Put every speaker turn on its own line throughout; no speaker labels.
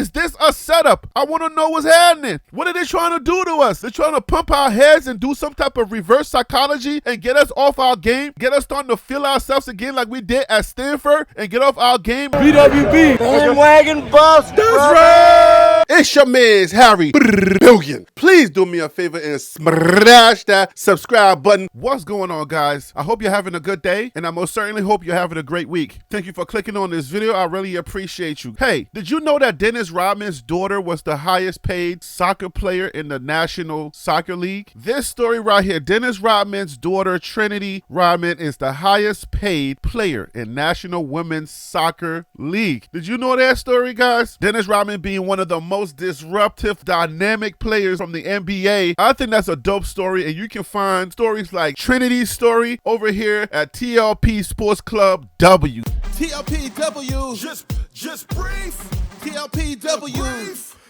Is this a setup? I want to know what's happening. What are they trying to do to us? They're trying to pump our heads and do some type of reverse psychology and get us off our game, get us starting to feel ourselves again like we did at Stanford and get off our game.
BWB, bandwagon buffs.
That's right. It's your man's Harry Billion. Please do me a favor and smash that subscribe button. What's going on, guys? I hope you're having a good day, and I most certainly hope you're having a great week. Thank you for clicking on this video. I really appreciate you. Hey, did you know that Dennis Rodman's daughter was the highest paid soccer player in the National Soccer League? This story right here, Dennis Rodman's daughter, Trinity Rodman, is the highest paid player in National Women's Soccer League. Did you know that story, guys? Dennis Rodman being one of the most disruptive, dynamic players from the NBA. I think that's a dope story, and you can find stories like Trinity's story over here at TLP Sports Club W. TLP-W, just brief. TLP-W,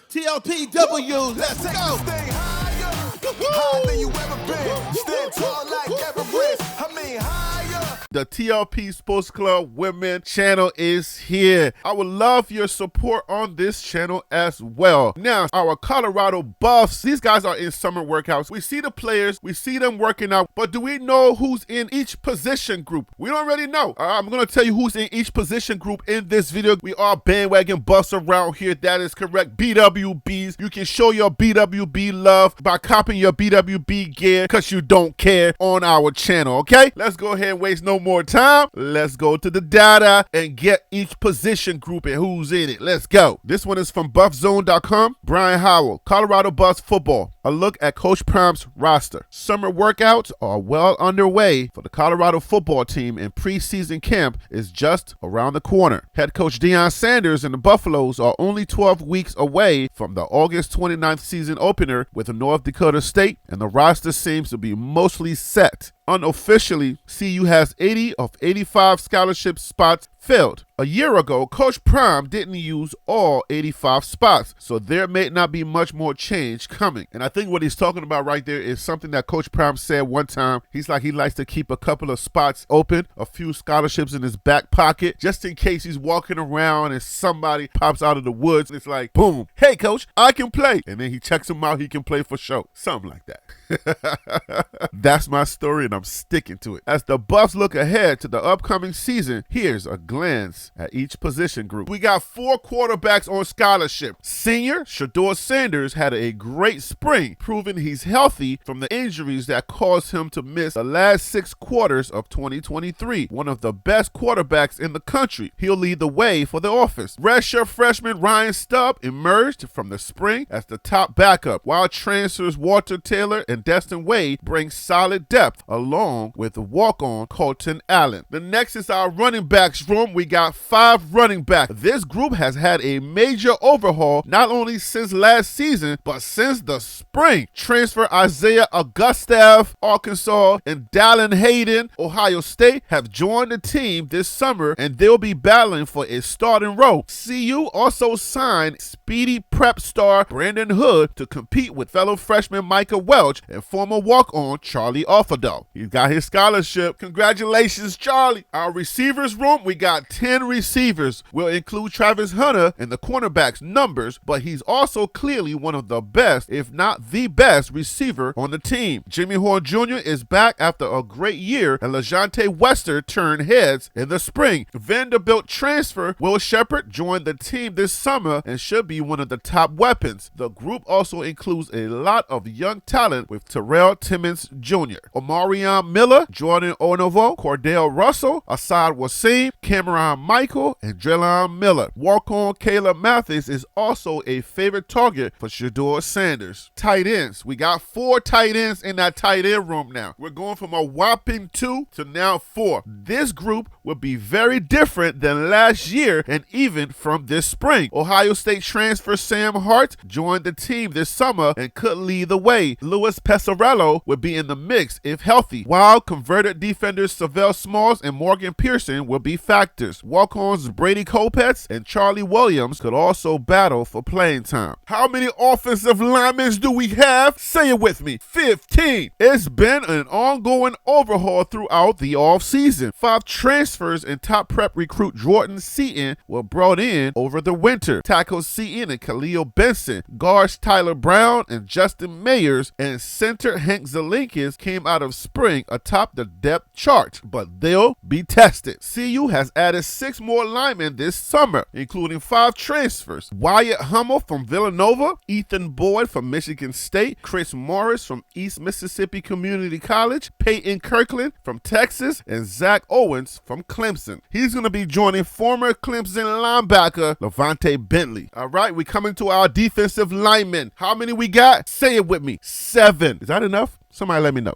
TLP-W, let's go.
Stay higher than you ever been. Stand tall like Everest. I mean higher.
The TLP Sports Club Women channel is here. I would love your support on this channel as well. Now, our Colorado Buffs, these guys are in summer workouts. We see the players, we see them working out, but do we know who's in each position group? We don't really know. I'm going to tell you who's in each position group in this video. We are bandwagon buffs around here. That is correct. BWBs. You can show your BWB love by copying your BWB gear because you don't care on our channel, okay? Let's go ahead and waste no more time. Let's go to the data and get each position group and who's in it. Let's go. This one is from buffzone.com. Brian Howell, Colorado Buffs football. A look at Coach Prime's roster. Summer workouts are well underway for the Colorado football team, and preseason camp is just around the corner. Head coach Deion Sanders and the Buffaloes are only 12 weeks away from the August 29th season opener with North Dakota State, and the roster seems to be mostly set. Unofficially, CU has 80 of 85 scholarship spots filled. A year ago, Coach Prime didn't use all 85 spots, so there may not be much more change coming. And I think what he's talking about right there is something that Coach Prime said one time. He's like, he likes to keep a couple of spots open, a few scholarships in his back pocket, just in case he's walking around and somebody pops out of the woods. It's like, boom, hey coach, I can play. And then he checks him out, he can play for show. Something like that. That's my story, and I'm sticking to it. As the Buffs look ahead to the upcoming season, here's a glance at each position group. We got 4 quarterbacks on scholarship. Senior Shedeur Sanders had a great spring, proving he's healthy from the injuries that caused him to miss the last 6 quarters of 2023. One of the best quarterbacks in the country. He'll lead the way for the offense. Redshirt freshman Ryan Stubb emerged from the spring as the top backup, while transfers Walter Taylor and Destin Wade bring solid depth along with the walk-on Colton Allen. The next is our running backs room. We got 5 running backs. This group has had a major overhaul not only since last season, but since the spring. Transfer Isaiah Augustav, Arkansas, and Dallin Hayden, Ohio State, have joined the team this summer, and they'll be battling for a starting role. CU also signed speedy prep star Brandon Hood to compete with fellow freshman Micah Welch and former walk-on Charlie Offerdale. He's got his scholarship. Congratulations, Charlie. Our receivers room, we got 10 receivers. We'll include Travis Hunter in the cornerback's numbers, but he's also clearly one of the best, if not the best, receiver on the team. Jimmy Horn Jr. is back after a great year, and LaJohntay Wester turned heads in the spring. Vanderbilt transfer Will Shepard joined the team this summer and should be one of the top weapons. The group also includes a lot of young talent with Terrell Timmons Jr., Omarion Miller, Jordan Onovo, Cordell Russell, Assad Wasim, Cameron Michael, and Drelon Miller. Walk-on Caleb Mathis is also a favorite target for Shedeur Sanders. Tight ends. We got 4 tight ends in that tight end room now. We're going from a whopping 2 to now 4. This group will be very different than last year and even from this spring. Ohio State transfer Sam Hart joined the team this summer and could lead the way. Louis Pesarello will be in the mix if healthy, while converted defenders Savell Smalls and Morgan Pearson will be factors. Walk walk-ons Brady Kopetz and Charlie Williams could also battle for playing time. How many offensive linemen do we have? Say it with me. 15. It's been an ongoing overhaul throughout the offseason. 5 transfers and top prep recruit Jordan Seaton were brought in over the winter. Tackles Seaton and Khalil Benson, guards Tyler Brown and Justin Mayers, and center Hank Zelinkis came out of spring atop the depth chart, but they'll be tested. CU has added 6 more linemen this summer, including 5 transfers. Wyatt Hummel from Villanova, Ethan Boyd from Michigan State, Chris Morris from East Mississippi Community College, Peyton Kirkland from Texas, and Zach Owens from Clemson. He's going to be joining former Clemson linebacker Levante Bentley. All right, we coming to our defensive linemen. How many we got? Say it with me. 7. Is that enough? Somebody let me know.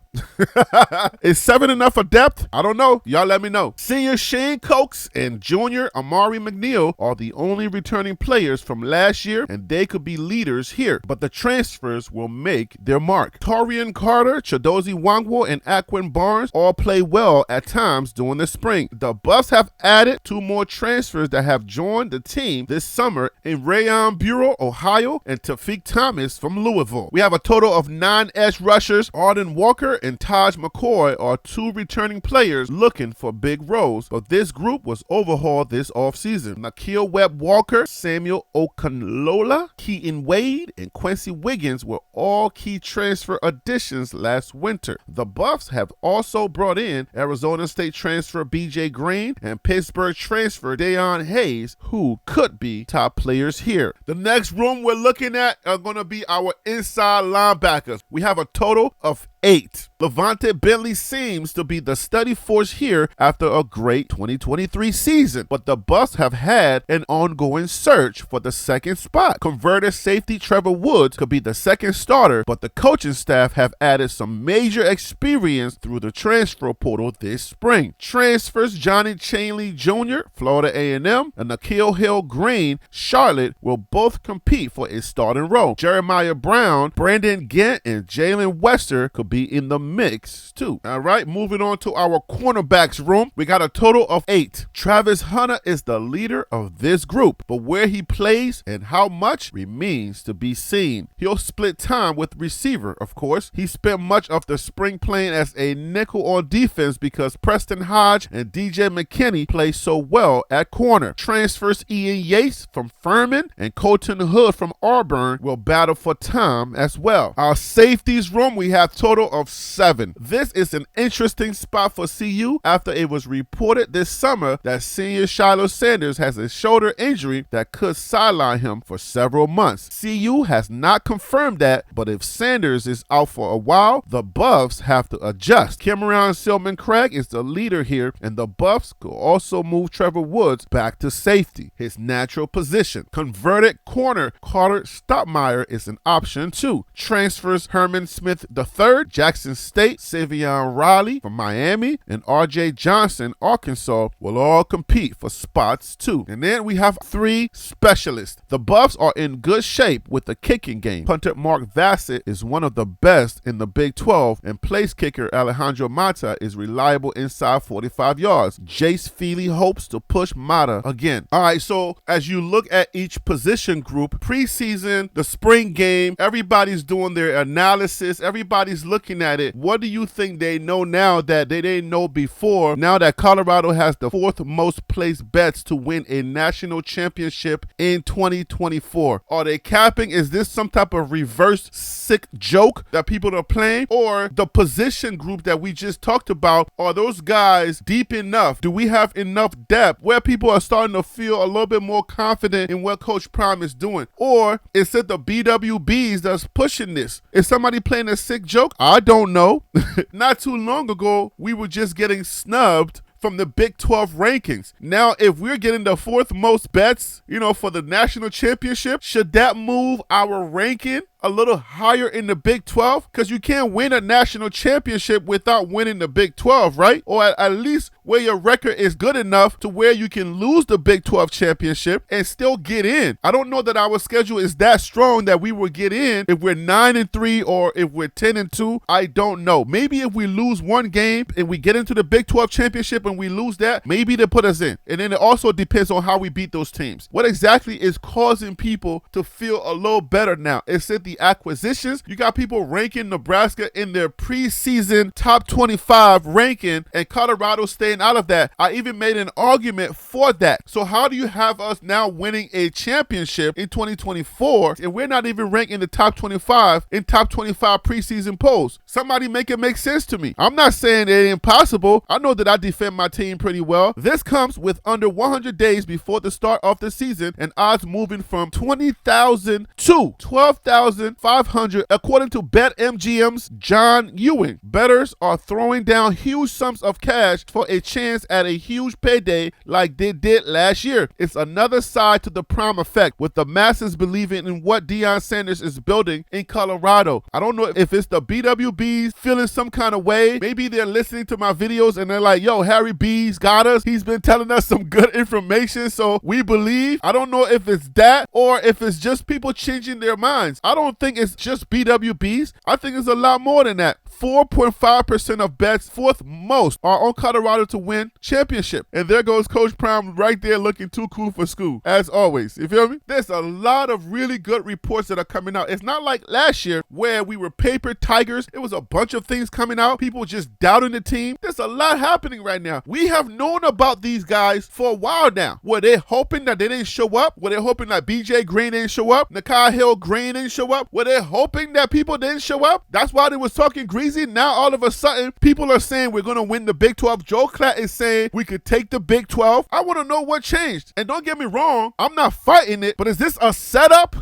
Is 7 enough for depth? I don't know. Y'all let me know. Senior Shane Cokes and junior Amari McNeil are the only returning players from last year, and they could be leaders here, but the transfers will make their mark. Torian Carter, Chidozie Wangwo, and Aquin Barnes all play well at times during the spring. The Buffs have added 2 more transfers that have joined the team this summer in Rayon Bureau, Ohio, and Tafik Thomas from Louisville. We have a total of 9 edge rushers. Arden Walker and Taj McCoy are 2 returning players looking for big roles, but this group was overhauled this offseason. Nakia Webb Walker, Samuel Okanlola, Keaton Wade, and Quincy Wiggins were all key transfer additions last winter. The Buffs have also brought in Arizona State transfer BJ Green and Pittsburgh transfer Deion Hayes, who could be top players here. The next room we're looking at are going to be our inside linebackers. We have a total of 8. Levante Bentley seems to be the steady force here after a great 2023 season, but the Buffs have had an ongoing search for the second spot. Converted safety Trevor Woods could be the second starter, but the coaching staff have added some major experience through the transfer portal this spring. Transfers Johnny Chainley Jr., Florida A&M, and Nikhil Hill Green, Charlotte, will both compete for a starting role. Jeremiah Brown, Brandon Gant, and Jalen Wester could be in the mix too. All right, moving on to our cornerbacks room. We got a total of 8. Travis Hunter is the leader of this group, but where he plays and how much remains to be seen. He'll split time with receiver, of course. He spent much of the spring playing as a nickel on defense because Preston Hodge and DJ McKinney play so well at corner. Transfers Ian Yates from Furman and Colton Hood from Auburn will battle for time as well. Our safeties room, we have total of 7. This is an interesting spot for CU after it was reported this summer that senior Shiloh Sanders has a shoulder injury that could sideline him for several months. CU has not confirmed that, but if Sanders is out for a while, the Buffs have to adjust. Cameron Silman Craig is the leader here, and the Buffs could also move Trevor Woods back to safety, his natural position. Converted corner Carter Stoppmeyer is an option too. Transfers Herman Smith III, Jackson State, Savion Riley from Miami, and R.J. Johnson, Arkansas, will all compete for spots too. And then we have 3 specialists. The Buffs are in good shape with the kicking game. Punter Mark Vassett is one of the best in the Big 12, and place kicker Alejandro Mata is reliable inside 45 yards. Jace Feely hopes to push Mata again. All right, so as you look at each position group, preseason, the spring game, everybody's doing their analysis, everybody's looking at it. What do you think they know now that they didn't know before, now that Colorado has the 4th most placed bets to win a national championship in 2024? Are they capping? Is this some type of reverse sick joke that people are playing? Or the position group that we just talked about, are those guys deep enough? Do we have enough depth where people are starting to feel a little bit more confident in what Coach Prime is doing? Or is it the BWBs that's pushing this? Is somebody playing a sick joke? I don't know. Not too long ago, we were just getting snubbed from the Big 12 rankings. Now, if we're getting the 4th most bets, for the national championship, should that move our ranking a little higher in the Big 12? Because you can't win a national championship without winning the Big 12, right? Or at least where your record is good enough to where you can lose the Big 12 championship and still get in. I don't know that our schedule is that strong that we will get in if we're 9-3 or if we're 10-2. I don't know. Maybe if we lose one game and we get into the Big 12 championship and we lose that, maybe they put us in. And then it also depends on how we beat those teams. What exactly is causing people to feel a little better now? Is it the acquisitions? You got people ranking Nebraska in their preseason top 25 ranking and Colorado staying out of that. I even made an argument for that. So how do you have us now winning a championship in 2024 and we're not even ranked in the top 25 in top 25 preseason polls? Somebody make it make sense to me. I'm not saying it ain't impossible. I know that I defend my team pretty well. This comes with under 100 days before the start of the season and odds moving from 20,000 to 12,500 according to BetMGM's John Ewing. Bettors are throwing down huge sums of cash for a chance at a huge payday like they did last year. It's another side to the prime effect, with the masses believing in what Deion Sanders is building in Colorado. I don't know if it's the BWBs feeling some kind of way. Maybe they're listening to my videos and they're like, yo, Harry B's got us. He's been telling us some good information, so we believe. I don't know if it's that or if it's just people changing their minds. I don't think it's just BWBs. I think it's a lot more than that. 4.5% of bets, fourth most, are on Colorado to win championship. And there goes Coach Prime right there looking too cool for school, as always. You feel me? There's a lot of really good reports that are coming out. It's not like last year where we were paper tigers. It was a bunch of things coming out. People just doubting the team. There's a lot happening right now. We have known about these guys for a while now. Were they hoping that they didn't show up? Were they hoping that BJ Green didn't show up? Nakai Hill Green didn't show up? Were they hoping that people didn't show up? That's why they was talking greasy. Now all of a sudden, people are saying we're going to win the Big 12. Joe Klatt is saying we could take the Big 12. I want to know what changed. And don't get me wrong, I'm not fighting it, but is this a setup?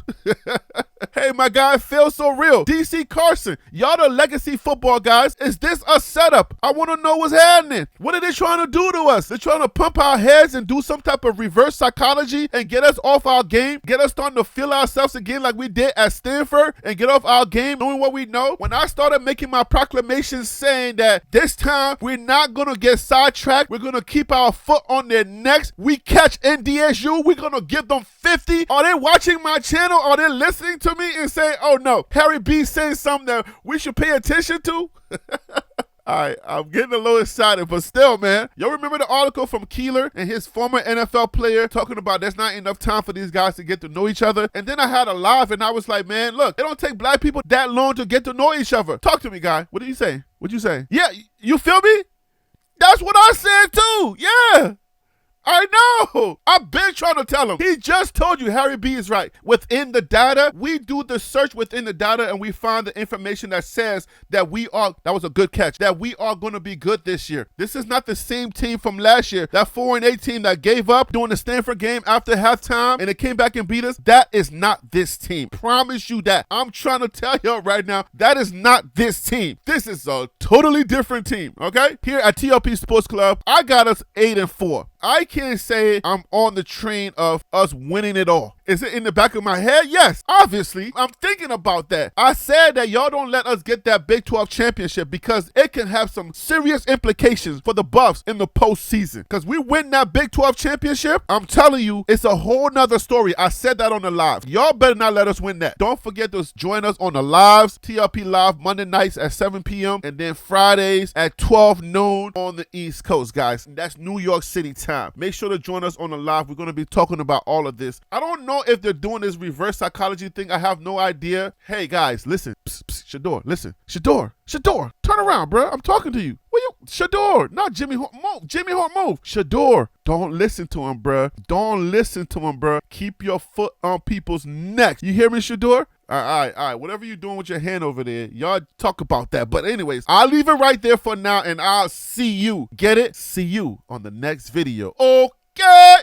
Hey, my guy, feels so real. DC Carson, y'all the legacy football guys. Is this a setup? I want to know what's happening. What are they trying to do to us? They're trying to pump our heads and do some type of reverse psychology and get us off our game, get us starting to feel ourselves again like we did at Stanford and get off our game knowing what we know. When I started making my proclamations saying that this time we're not going to get sidetracked, we're going to keep our foot on their necks, we catch NDSU, we're going to give them 50. Are they watching my channel? Are they listening to me and saying, oh no, Harry B saying something that we should pay attention to? All right, I'm getting a little excited, but still, man. Y'all remember the article from Keeler and his former NFL player talking about there's not enough time for these guys to get to know each other? And then I had a live and I was like, man, look, it don't take black people that long to get to know each other. Talk to me, guy. What are you saying? What you saying? Yeah, you feel me? That's what I said too. Yeah. I know. I've been trying to tell him. He just told you Harry B is right. Within the data, we do the search within the data and we find the information that says that that was a good catch, that we are going to be good this year. This is not the same team from last year. That 4-8 team that gave up during the Stanford game after halftime and it came back and beat us. That is not this team. Promise you that. I'm trying to tell y'all right now, that is not this team. This is a totally different team, okay? Here at TLP Sports Club, I got us 8-4. I can't say I'm on the train of us winning it all. Is it in the back of my head? Yes, obviously. I'm thinking about that. I said that y'all don't let us get that Big 12 championship because it can have some serious implications for the Buffs in the postseason. Because we win that Big 12 championship, I'm telling you, it's a whole nother story. I said that on the live. Y'all better not let us win that. Don't forget to join us on the lives. TLP Live Monday nights at 7 p.m. and then Fridays at 12 noon on the East Coast, guys. That's New York City time. Make sure to join us on the live. We're going to be talking about all of this. I don't know if they're doing this reverse psychology thing. I have no idea. Hey, guys, listen. Psst, psst, Shador, listen. Shador, turn around, bro. I'm talking to you. Shador, not Jimmy Hort. Jimmy Hort, move. Shador, don't listen to him, bro. Don't listen to him, bro. Keep your foot on people's necks. You hear me, Shador? All right. Whatever you're doing with your hand over there, y'all talk about that. But anyways, I'll leave it right there for now, and I'll see you. Get it? See you on the next video. Okay.